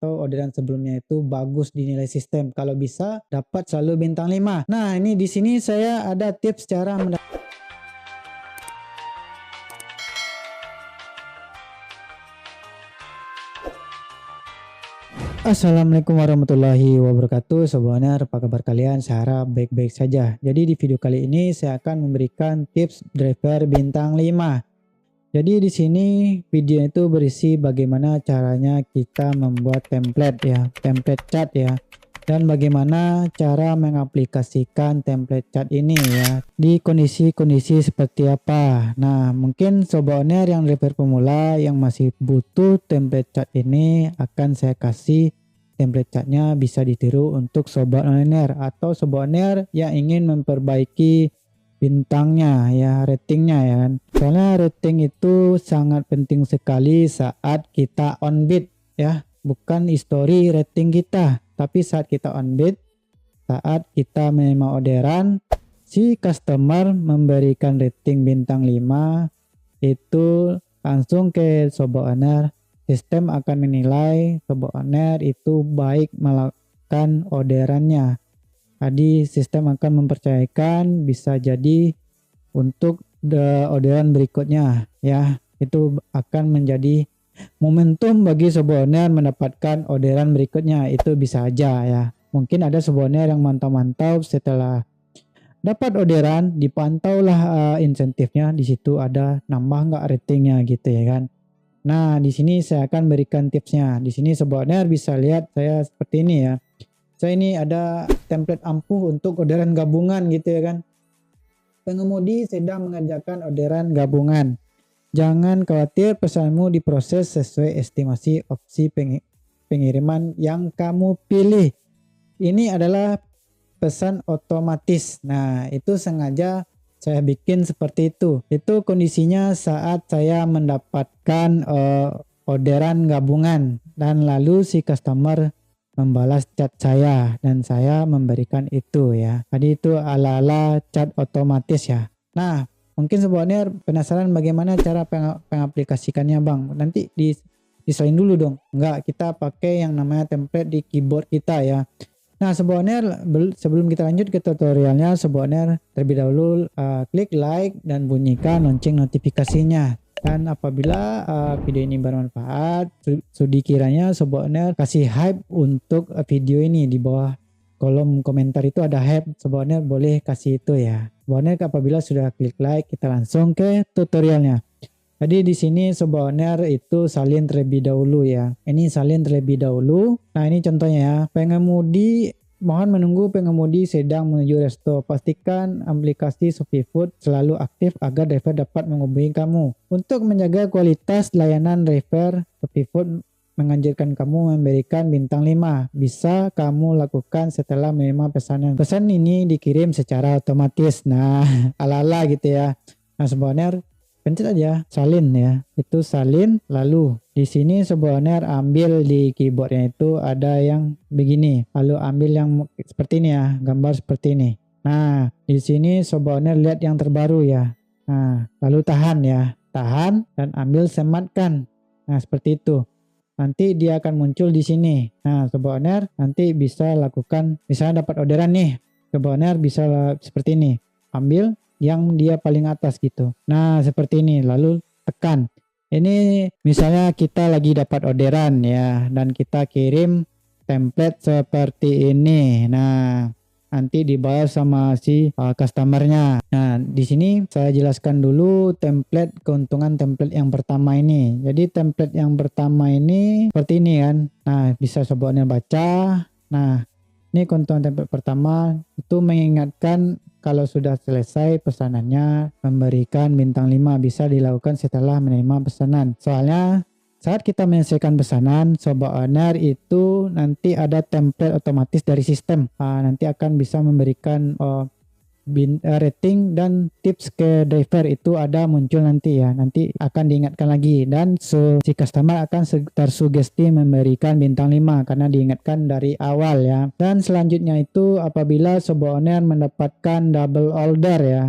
atau orderan sebelumnya itu bagus dinilai sistem. Kalau bisa dapat selalu bintang 5. Nah, ini di sini saya ada tips cara Assalamualaikum warahmatullahi wabarakatuh. Sobatnya, apa kabar kalian? Saya harap baik-baik saja. Jadi di video kali ini saya akan memberikan tips driver bintang 5. Jadi di sini video itu berisi bagaimana caranya kita membuat template ya, template chat ya. Dan bagaimana cara mengaplikasikan template chat ini ya di kondisi-kondisi seperti apa. Nah, mungkin sobat owner yang driver pemula yang masih butuh template chat ini akan saya kasih template chatnya bisa ditiru untuk sobat owner atau sobat owner yang ingin memperbaiki bintangnya ya, ratingnya ya kan. Soalnya rating itu sangat penting sekali saat kita on bid ya, bukan history rating kita, tapi saat kita on bid, saat kita menerima orderan, si customer memberikan rating bintang 5, itu langsung ke sobat owner, sistem akan menilai sobat owner itu baik melakukan orderannya. Tadi sistem akan mempercayakan bisa jadi untuk orderan berikutnya ya, itu akan menjadi momentum bagi sobat owner mendapatkan orderan berikutnya. Itu bisa aja ya, mungkin ada sobat owner yang mantau-mantau setelah dapat orderan dipantaulah insentifnya, di situ ada nambah nggak ratingnya gitu ya kan. Nah, di sini saya akan berikan tipsnya. Di sini sobat owner bisa lihat saya seperti ini ya. Saya ini ada template ampuh untuk orderan gabungan gitu ya kan. Pengemudi sedang mengerjakan orderan gabungan. Jangan khawatir, pesanmu diproses sesuai estimasi opsi pengiriman yang kamu pilih. Ini adalah pesan otomatis. Nah, itu sengaja saya bikin seperti itu. Itu kondisinya saat saya mendapatkan orderan gabungan dan lalu si customer membalas chat saya dan saya memberikan itu ya. Tadi itu ala-ala chat otomatis ya. Nah, mungkin sebenarnya penasaran bagaimana cara pengaplikasikannya bang. Nanti diselin dulu dong. Enggak, kita pakai yang namanya template di keyboard kita ya. Nah, sebenarnya sebelum kita lanjut ke tutorialnya, sebenarnya terlebih dahulu klik like dan bunyikan lonceng notifikasinya. Dan apabila video ini bermanfaat, sudi kiranya sobat owner kasih hype untuk video ini. Di bawah kolom komentar itu ada hype, sobat owner boleh kasih itu ya. Sobat owner apabila sudah klik like, kita langsung ke tutorialnya. Jadi di sini sobat owner itu salin terlebih dahulu ya. Ini salin terlebih dahulu. Nah, ini contohnya ya. Pengemudi mohon menunggu, pengemudi sedang menuju resto. Pastikan aplikasi ShopeeFood selalu aktif agar driver dapat menghubungi kamu. Untuk menjaga kualitas layanan driver, ShopeeFood menganjurkan kamu memberikan bintang 5. Bisa kamu lakukan setelah menerima pesanan. Pesan ini dikirim secara otomatis. Nah, ala-ala gitu ya. Nah, sebenarnya pencet aja salin ya. Itu salin, lalu di sini sobat owner ambil di keyboardnya itu ada yang begini. Lalu ambil yang seperti ini ya, gambar seperti ini. Nah, di sini sobat owner lihat yang terbaru ya. Nah, lalu tahan ya, tahan dan ambil sematkan. Nah, seperti itu. Nanti dia akan muncul di sini. Nah, sobat owner nanti bisa lakukan, misalnya dapat orderan nih, sobat owner bisa seperti ini. Ambil yang dia paling atas gitu. Nah, seperti ini, lalu tekan. Ini misalnya kita lagi dapat orderan ya, dan kita kirim template seperti ini. Nah, nanti dibayar sama si customernya. Nah, di sini saya jelaskan dulu template, keuntungan template yang pertama ini. Jadi template yang pertama ini seperti ini kan. Nah, bisa sobatnya baca. Nah, ini keuntungan template pertama itu mengingatkan kalau sudah selesai pesanannya, memberikan bintang 5 bisa dilakukan setelah menerima pesanan. Soalnya saat kita menyelesaikan pesanan, sobat owner itu nanti ada template otomatis dari sistem. Nanti akan bisa memberikan rating dan tips ke driver, itu ada muncul nanti ya. Nanti akan diingatkan lagi dan si customer akan tersugesti memberikan bintang 5 karena diingatkan dari awal ya. Dan selanjutnya itu apabila sobat owner mendapatkan double order ya,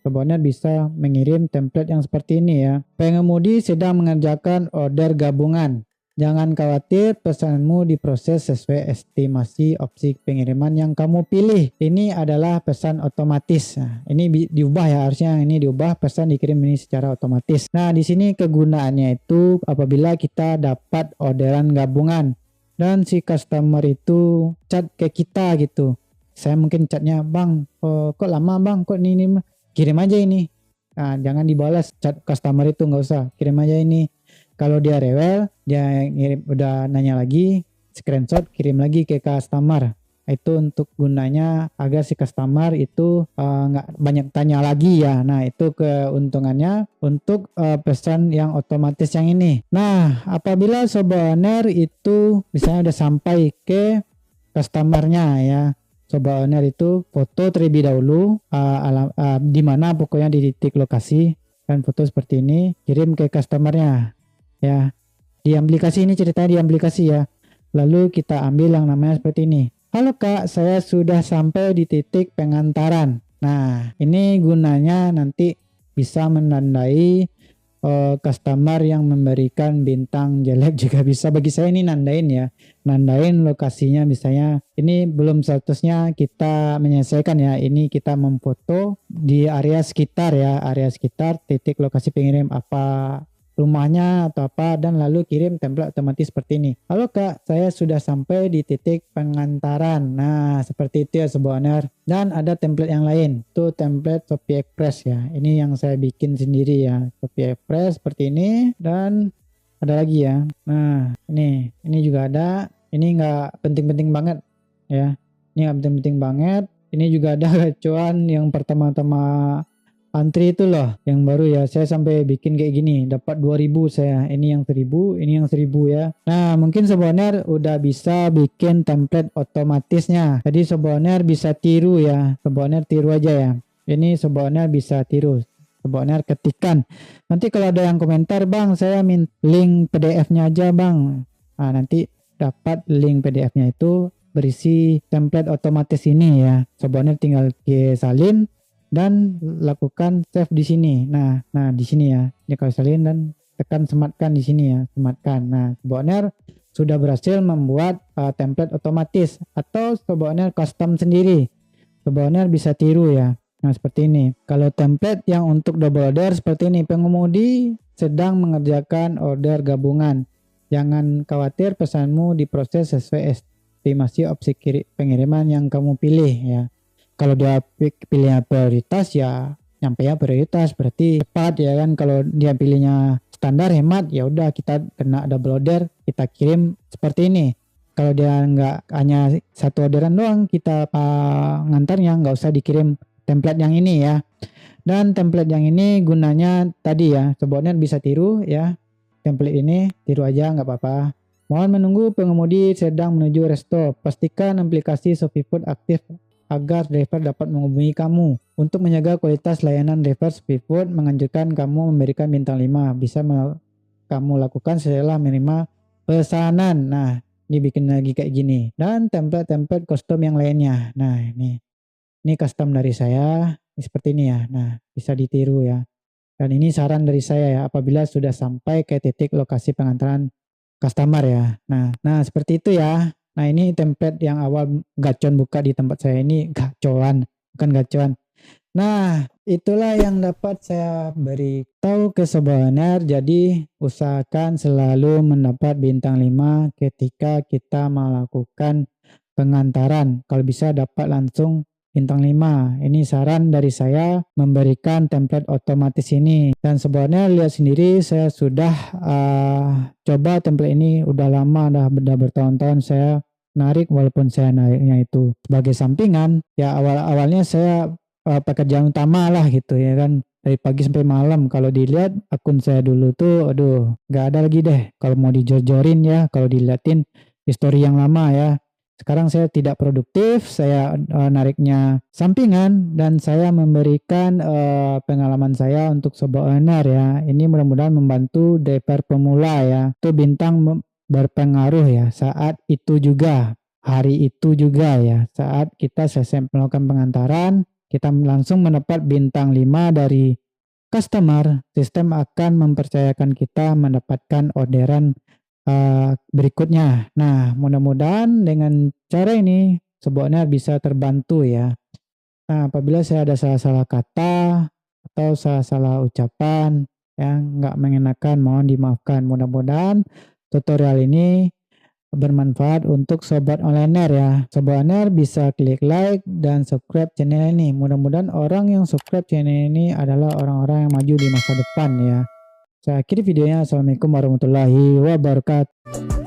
sobat owner bisa mengirim template yang seperti ini ya. Pengemudi sedang mengerjakan order gabungan. Jangan khawatir, pesanmu diproses sesuai estimasi opsi pengiriman yang kamu pilih. Ini adalah pesan otomatis. Nah, ini diubah ya, harusnya ini diubah, pesan dikirim ini secara otomatis. Nah, di sini kegunaannya itu apabila kita dapat orderan gabungan dan si customer itu chat ke kita gitu. Saya mungkin chatnya, "Bang, kok lama Bang, kok ini kirim aja ini." Nah, jangan dibalas chat customer itu, nggak usah, kirim aja ini. Kalau dia rewel, dia ngirim udah nanya lagi, screenshot kirim lagi ke customer. Itu untuk gunanya agar si customer itu nggak banyak tanya lagi ya. Nah, itu keuntungannya untuk pesan yang otomatis yang ini. Nah, apabila Sobat Owner itu misalnya udah sampai ke customernya ya. Sobat Owner itu foto terlebih dahulu di mana pokoknya di titik lokasi, dan foto seperti ini kirim ke customernya ya. Di aplikasi ini, ceritanya di aplikasi ya. Lalu kita ambil yang namanya seperti ini. "Halo Kak, saya sudah sampai di titik pengantaran." Nah, ini gunanya nanti bisa menandai customer yang memberikan bintang jelek juga bisa. Bagi saya ini nandain ya. Nandain lokasinya, misalnya ini belum statusnya kita menyelesaikan ya. Ini kita memfoto di area sekitar ya, area sekitar titik lokasi pengirim apa rumahnya atau apa, dan lalu kirim template otomatis seperti ini. "Halo Kak, saya sudah sampai di titik pengantaran." Nah, seperti itu ya Sobat Owner. Dan ada template yang lain, itu template Shopee Express ya. Ini yang saya bikin sendiri ya, Shopee Express seperti ini. Dan ada lagi ya. Nah, ini juga ada. Ini nggak penting-penting banget ya. Ini nggak penting-penting banget. Ini juga ada gacuan yang pertama-tama antri itu loh, yang baru ya. Saya sampai bikin kayak gini, dapat 2000 saya. Ini yang 1000, ini yang 1000 ya. Nah, mungkin Sobat Owner udah bisa bikin template otomatisnya. Jadi Sobat Owner bisa tiru ya. Sobat Owner tiru aja ya. Ini Sobat Owner bisa tiru. Sobat Owner ketikkan. Nanti kalau ada yang komentar, "Bang, saya minta link PDF-nya aja Bang." Nah, nanti dapat link PDF-nya itu berisi template otomatis ini ya. Sobat Owner tinggal salin dan lakukan save di sini. Nah di sini ya. Ini kalau salin dan tekan sematkan di sini ya, sematkan. Nah, Sobat Owner sudah berhasil membuat template otomatis atau Sobat Owner custom sendiri. Sobat Owner bisa tiru ya. Nah, seperti ini. Kalau template yang untuk double order seperti ini, pengemudi sedang mengerjakan order gabungan. Jangan khawatir, pesanmu diproses sesuai estimasi opsi pengiriman yang kamu pilih ya. Kalau dia pilihnya prioritas ya nyampe ya prioritas, berarti cepat ya kan. Kalau dia pilihnya standar hemat, ya udah kita kena double order, kita kirim seperti ini. Kalau dia nggak, hanya satu orderan doang, kita ngantarnya nggak usah dikirim template yang ini ya. Dan template yang ini gunanya tadi ya, Sobat Owner bisa tiru ya. Template ini tiru aja nggak apa-apa. "Mohon menunggu, pengemudi sedang menuju resto. Pastikan aplikasi ShopeeFood aktif agar driver dapat menghubungi kamu. Untuk menjaga kualitas layanan driver, ShopeeFood menganjurkan kamu memberikan bintang 5. Bisa kamu lakukan setelah menerima pesanan." Nah, dibikin lagi kayak gini. Dan template-template custom yang lainnya. Nah, ini custom dari saya. Seperti ini ya. Nah, bisa ditiru ya. Dan ini saran dari saya ya, apabila sudah sampai ke titik lokasi pengantaran customer ya. Nah seperti itu ya. Nah, ini template yang awal gacon buka di tempat saya ini, gacoan, bukan gacuan. Nah, itulah yang dapat saya beritahu ke Sobat Owner. Jadi usahakan selalu mendapat bintang 5 ketika kita melakukan pengantaran. Kalau bisa dapat langsung bintang 5. Ini saran dari saya memberikan template otomatis ini. Dan sebenarnya lihat sendiri, saya sudah coba template ini udah lama, udah bertahun-tahun saya narik, walaupun saya nariknya itu sebagai sampingan. Ya awalnya saya pekerjaan utama lah gitu ya kan. Dari pagi sampai malam. Kalau dilihat akun saya dulu tuh, aduh, nggak ada lagi deh. Kalau mau dijor-jorin ya, kalau dilihatin histori yang lama ya. Sekarang saya tidak produktif, saya nariknya sampingan, dan saya memberikan pengalaman saya untuk Sobat Owner ya. Ini mudah-mudahan membantu driver pemula ya. Itu bintang berpengaruh ya saat itu juga, hari itu juga ya. Saat kita selesai melakukan pengantaran, kita langsung mendapat bintang 5 dari customer, sistem akan mempercayakan kita mendapatkan orderan berikutnya. Nah, mudah-mudahan dengan cara ini sebuahnya bisa terbantu ya. Nah, apabila saya ada salah-salah kata atau salah-salah ucapan yang nggak mengenakan, mohon dimaafkan. Mudah-mudahan tutorial ini bermanfaat untuk sobat onliner ya. Sobat onliner bisa klik like dan subscribe channel ini. Mudah-mudahan orang yang subscribe channel ini adalah orang-orang yang maju di masa depan ya. Saya akhiri videonya. Assalamualaikum warahmatullahi wabarakatuh.